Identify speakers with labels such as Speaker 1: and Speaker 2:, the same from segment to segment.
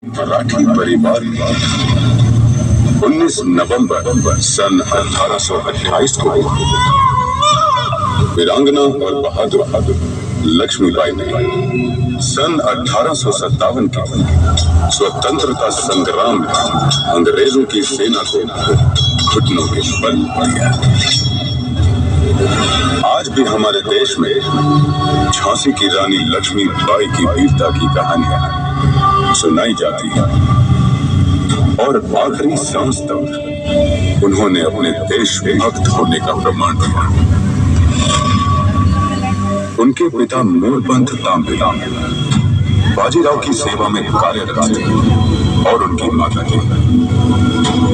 Speaker 1: मराठी परिवार में 19 नवंबर सन 1828 को वीरांगना और बहादुर लक्ष्मीबाई ने सन 1857 के स्वतंत्रता संग्राम में अंग्रेजों की सेना को घुटनों के बल दिया। आज भी हमारे देश में झांसी की रानी लक्ष्मीबाई की वीरता की कहानियां सुनाई जाती है और आखिरी सांस तक उन्होंने अपने देशभक्त होने का प्रमाण दिया। उनके पिता मूलपंथ तांबे बाजीराव की सेवा में कार्यरत थे और उनकी माता जी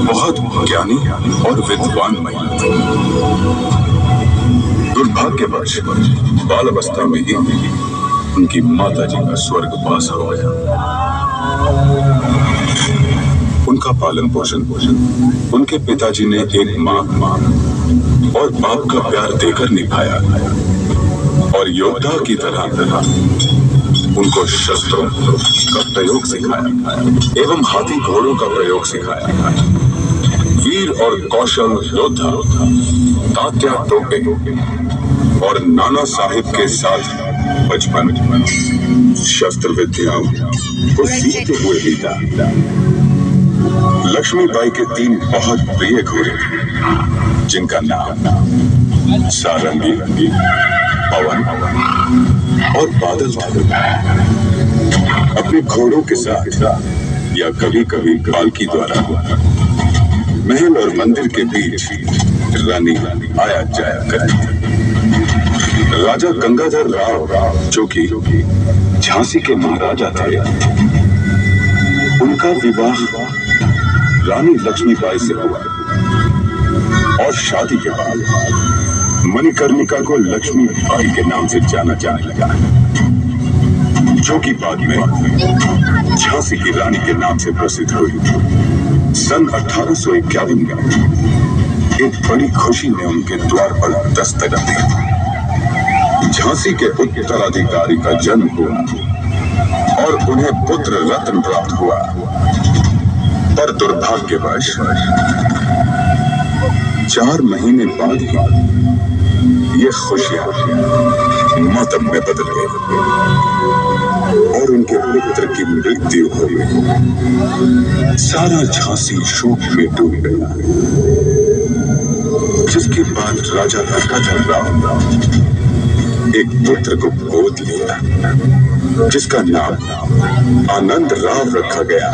Speaker 1: बहुत ज्ञानी और विद्वान महिला थी। दुर्भाग्यवश बाल अवस्था में ही उनकी माता जी का स्वर्गवास हो गया। उनका पालन पोषण उनके पिताजी ने एक माँ और बाप का प्यार देकर निभाया और योद्धा की तरह उनको शस्त्रों का प्रयोग सिखाया एवं हाथी घोड़ों का प्रयोग सिखाया। वीर और कौशल योद्धा तात्या टोपे और नाना साहिब के साथ बचपन शस्त्र विद्याओं को सीखते हुए बीता। लक्ष्मीबाई के 3 बहुत प्रिय घोड़े थे जिनका नाम सारंगी, पवन और बादल था। अपने घोड़ों के साथ या कभी कभी पालकी द्वारा महल और मंदिर के बीच रानी आया जाया करती थी। राजा गंगाधर राव जो कि झांसी के महाराजा थे, उनका विवाह रानी लक्ष्मीबाई से हुआ और शादी के बाद मणिकर्णिका को लक्ष्मीबाई के नाम से जाना जाने लगा, जो कि बाद में झांसी की रानी के नाम से प्रसिद्ध हुई। सन 1851 में एक बड़ी खुशी ने उनके द्वार पर दस्तक दी। झांसी के उत्तराधिकारी का जन्म हुआ और उन्हें पुत्र रत्न प्राप्त हुआ, पर दुर्भाग्यवश 4 महीने बाद ये खुशियां मातम में बदल गई और उनके पुत्र की मृत्यु हो गई। सारा झांसी शोक में डूब गया, जिसके बाद राजा गंगाधर राव एक पुत्र को गोद लिया जिसका नाम आनंद राव रखा गया।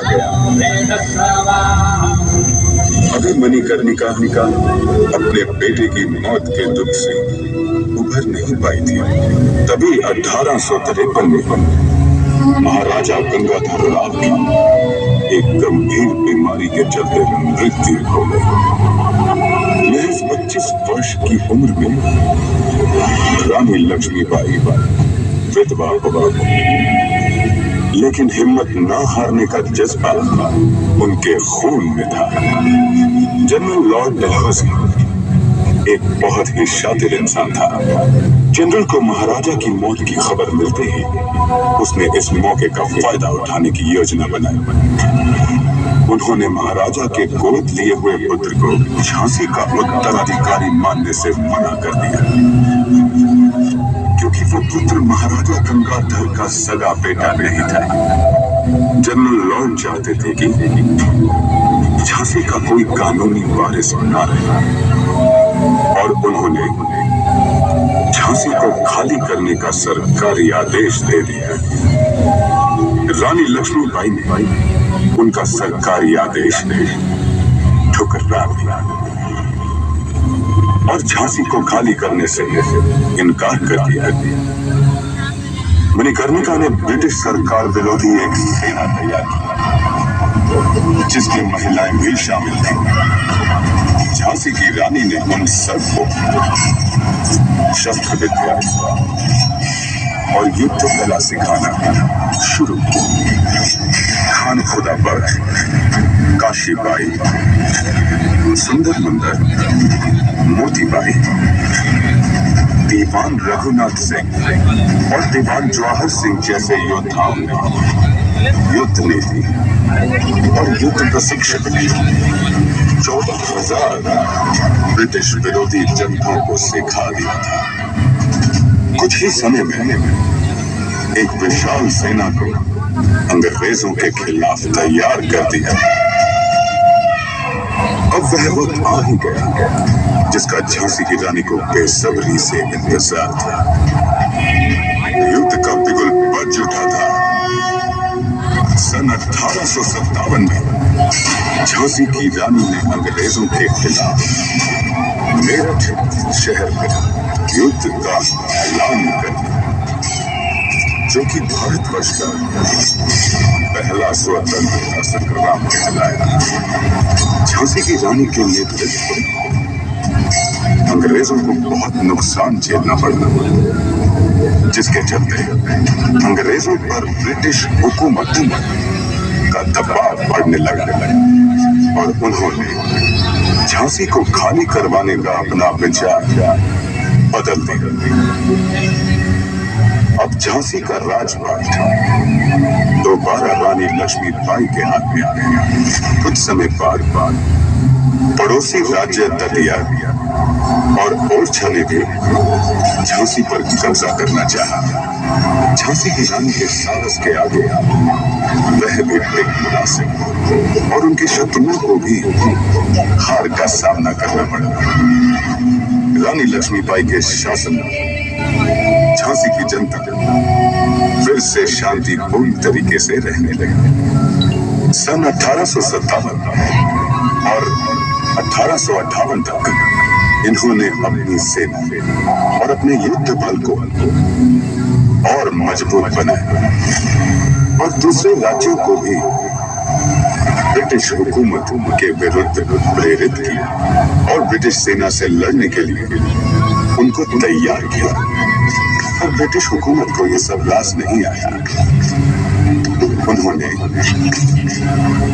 Speaker 1: अभी मणिकर्णिका अपने बेटे की मौत के दुख से उभर नहीं पाई थी। तभी 1853 में महाराजा गंगाधर राव की एक गंभीर बीमारी के चलते मृत्यु हो गई। महज 25 वर्ष की उम्र में रानी लक्ष्मीबाई विधवा हो गई, लेकिन हिम्मत न हारने का जज्बा उनके खून में था। जनरल लॉर्ड डलहौजी एक बहुत ही शातिर इंसान था। जनरल को महाराजा की मौत की खबर मिलते ही उसने इस मौके का फायदा उठाने की योजना बनाई। उन्होंने महाराजा के गोद लिए हुए पुत्र को झांसी का उत्तराधिकारी मानने से मना कर दिया, क्योंकि वो पुत्र महाराजा गंगाधर का सगा बेटा नहीं था। जनरल लॉर्ड चाहते थे कि झांसी का कोई कानूनी वारिस न रहे और उन्होंने झांसी को खाली करने का सरकारी आदेश दे दिया। रानी लक्ष्मीबाई ने उनका सरकारी आदेश ठुकरा दिया और झांसी को खाली करने से इनकार कर दिया। मणिकर्णिका ने ब्रिटिश सरकार विरोधी एक सेना तैयार की जिसकी महिलाएं भी शामिल थीं। झांसी की रानी ने उन सबको शस्त्र विद्या और युद्ध कला सिखाना शुरू किया। खान खुदा बख्श, काशीबाई, सुंदर मंदर, मोतीबाई, दीवान रघुनाथ सिंह और दीवान जवाहर सिंह जैसे योद्धाओं ने युद्ध नीति और युद्ध प्रशिक्षण ने 14,000 ब्रिटिश विरोधी जनताओं को सिखा दिया था। कुछ ही समय में एक विशाल सेना को अंग्रेजों के खिलाफ तैयार कर दिया। अब वह वक्त आ ही गया जिसका झांसी की रानी को बेसब्री से इंतजार था। युद्ध का बिगुल बज उठा था। सन 1857 में झांसी की रानी ने अंग्रेजों के खिलाफ मेरठ शहर में युद्ध का ऐलान कर दिया, जो कि भारतवर्ष का पहला स्वतंत्रता संग्राम कहलाया। झांसी की रानी के नेतृत्व में अंग्रेजों को बहुत नुकसान झेलना पड़ा, जिसके चलते अंग्रेजों पर ब्रिटिश हुकूमत का दबाव बढ़ने लगा और उन्होंने झांसी को खाली करवाने का अपना विचार बदल दिया। अब झांसी का राजपाट दोबारा रानी लक्ष्मीबाई के हाथ में आ गया। कुछ समय बाद पड़ोसी राज्य दतिया और ओरछा ने भी झांसी पर कब्जा करना चाहा। झांसी की रानी के साहस के आगे वह भी टिक ना सके और उनके शत्रुओं को भी हार का सामना करना पड़ा। रानी लक्ष्मीबाई के शासन में झांसी की जनता फिर से शांतिपूर्ण तरीके से रहने लगी। सन 1857 और 1858 तक इन्होंने अपनी सेना और अपने युद्ध बल को और मजबूत बनाया और दूसरे राज्यों को भी ब्रिटिश हुकूमत के विरुद्ध प्रेरित किया और ब्रिटिश सेना से लड़ने के लिए उनको तैयार किया। और ब्रिटिश हुकूमत को यह सब रास नहीं आया। उन्होंने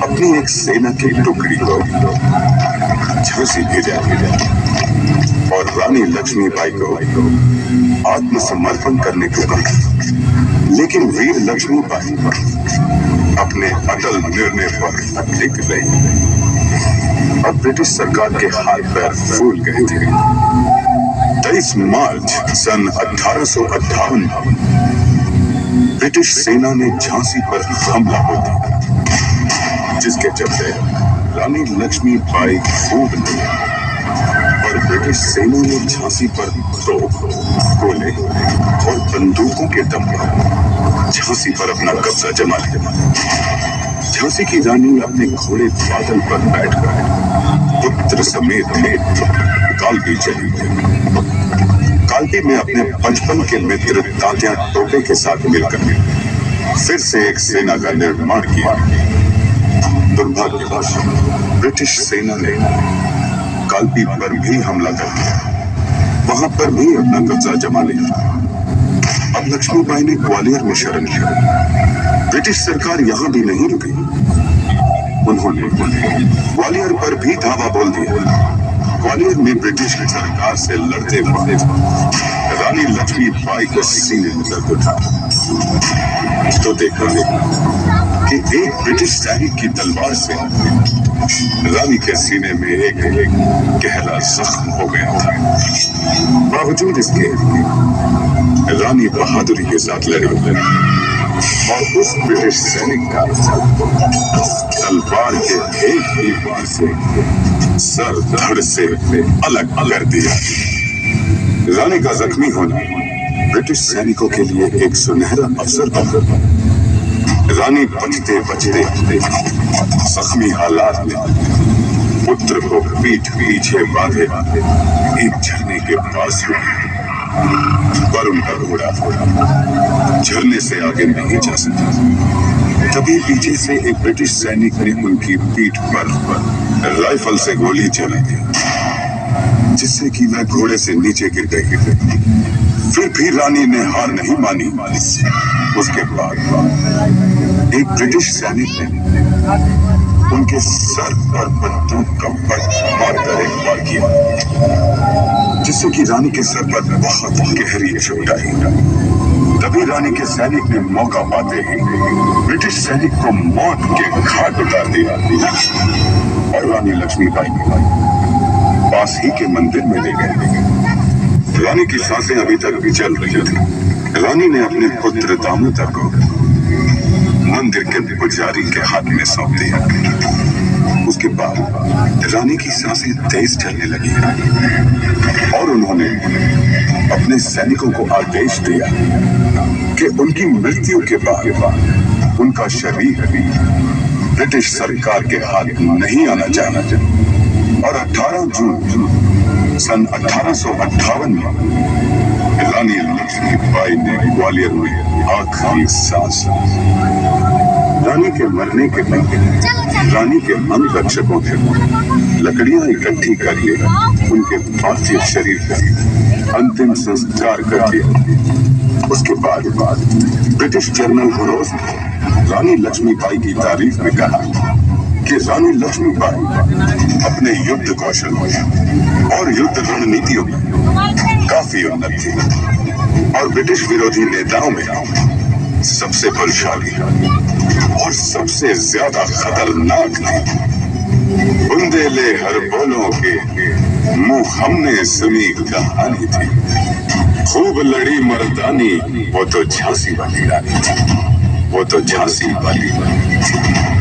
Speaker 1: अपनी एक सेना की टुकड़ी को झांसी भेजा और रानी लक्ष्मीबाई को आत्मसमर्पण करने को कहा। लेकिन वीर लक्ष्मीबाई अपने अटल निर्णय पर अटक रही। अब ब्रिटिश सरकार के हाथ पैर फूल गए थे। 23 मार्च सन 1858 में ब्रिटिश सेना ने झांसी पर हमला बोल दिया, जिसके चलते रानी लक्ष्मीबाई खूब लड़ी और ब्रिटिश सेना ने झांसी पर तोप, गोले और बंदूकों के दम पर झांसी पर अपना कब्जा जमा लिया। झांसी की रानी अपने घोड़े बादल पर बैठकर पुत्र समेत कालपी चली गई। कालपी में अपने बचपन के मित्र तात्या टोपे के साथ मिलकर फिर से एक सेना का निर्माण किया। दुर्भाग्यवश ब्रिटिश सेना ने कालपी पर भी हमला कर दिया, वहां पर भी अपना कब्जा जमा लिया। अब लक्ष्मीबाई ने ग्वालियर में शरण लिया। ब्रिटिश सरकार यहां भी नहीं रुकी। उन्होंने ग्वालियर पर भी धावा बोल दिया। ग्वालियर में ब्रिटिश की सरकार से लड़ते हुए रानी लक्ष्मीबाई को सीने में दर्द उठा तो देखा कि एक ब्रिटिश सैनिक की तलवार से रानी के सीने में एक गहरा जख्म हो गया था। बावजूद इसके रानी बहादुरी के साथ लड़ी और उस ब्रिटिश सैनिक का तलवार के एक ही वार से सर धड़ से अलग कर दिया। रानी का जख्मी होना ब्रिटिश सैनिकों के लिए एक सुनहरा अवसर बना। रानी बचते बचते जख्मी हालात में पुत्र को पीठ पीछे बांधे एक झरने के पास रुकी, पर उनका घोड़ा झरने से आगे नहीं जा सका। तभी पीछे से एक ब्रिटिश सैनिक ने उनकी पीठ पर राइफल से गोली चला दी, जिससे कि वह घोड़े से नीचे गिर गई। फिर भी रानी ने हार नहीं मानी। उसके बाद एक ब्रिटिश सैनिक ने उनके सर पर बंदूक का बट मारकर एक वार किया, जिससे कि रानी के सर पर बहुत गहरी चोट आई। तभी रानी के सैनिक ने मौका पाते ही ब्रिटिश सैनिक को मौत के घाट उतार दिया और रानी लक्ष्मीबाई पास ही के मंदिर में ले गए। रानी की सांसें अभी तक भी चल रही थी। रानी ने अपने पुत्र दामोदर को मंदिर के पुजारी के हाथ में सौंप दिया। उसके बाद रानी की सांसें तेज चलने लगी और उन्होंने अपने सैनिकों को आदेश दिया कि उनकी मृत्यु के बाद उनका शरीर ब्रिटिश सरकार के हाथ नहीं आना चाहिए। और 18 जून सन 1858 में रानी लक्ष्मीबाई ने ग्वालियर में आखिरी सांस। रानी के मरने के बाद रानी के अंग रक्षकों ने लकड़ियां इकट्ठी करके उनके पार्थिव शरीर का अंतिम संस्कार कर दिया। उसके बाद ब्रिटिश जनरल हुरोज ने रानी लक्ष्मीबाई की तारीफ में कहा कि रानी लक्ष्मीबाई अपने युद्ध कौशल और युद्ध रणनीतियों में काफी उन्नत थी और ब्रिटिश विरोधी नेताओं में सबसे बलशाली और सबसे ज्यादा खतरनाक थी। बुंदेले हर बोलों के मुंह हमने सुनी कहानी थी। खूब लड़ी मर्दानी वो तो झांसी वाली रानी थी। वो तो झांसी वाली रानी थी।